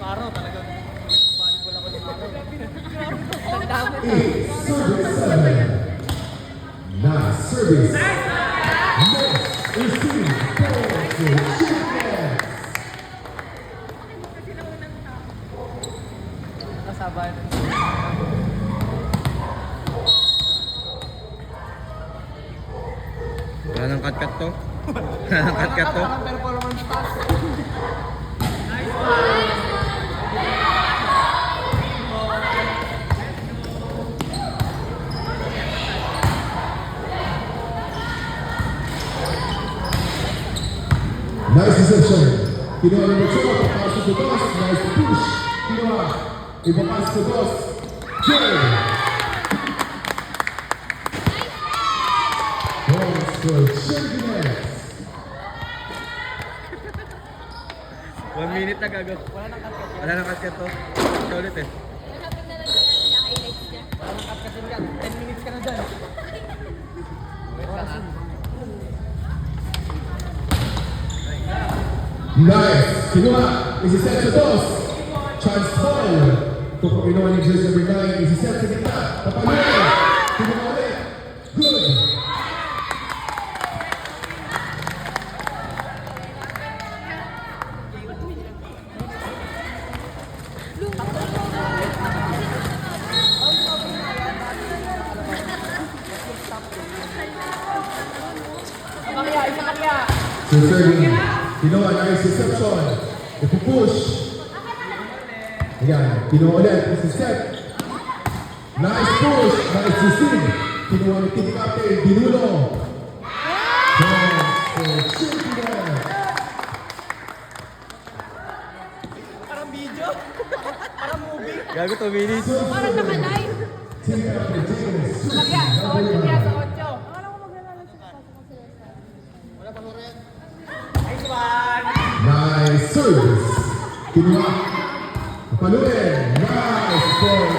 araw talaga. Volleyball ako ng araw. Nice service. Next is team Kasabayan. Wala nang cut-cut to. Wala nang cut-cut to. Parang performance task. Nice reception. Kinuha ng Ochoa, papasok sa dos. Nice push. Kinuha. Ipapasok sa dos. Good. Points for Champions. 1 minute na gago. Wala nang cut-cut to. Siya ulit eh. Wala nang cut kasi dyan. 10 minutes ka na dyan. Wait lang ah. Nice. Kinuha. Isiset sa dos. Chance ball. Ito po kinuha ni jersey number 9. Isiset sa gitna. Papaluin. Kinuha ulit. Good. So serving. Kinuha. Nice reception. Ipupush. Ayan. Kinuha ulit. Isiset. Nice push. Nice receive. Kinuha ni team captain. Dinulo. Points for Champions. Parang video. Parang movie. Gago 2 minutes. Parang naka-live. Team captain James. Kaya, sa 8 kaya sa 8. Wala pa rin. Nice one. Nice service. Kinuha. Papaluin. Nice.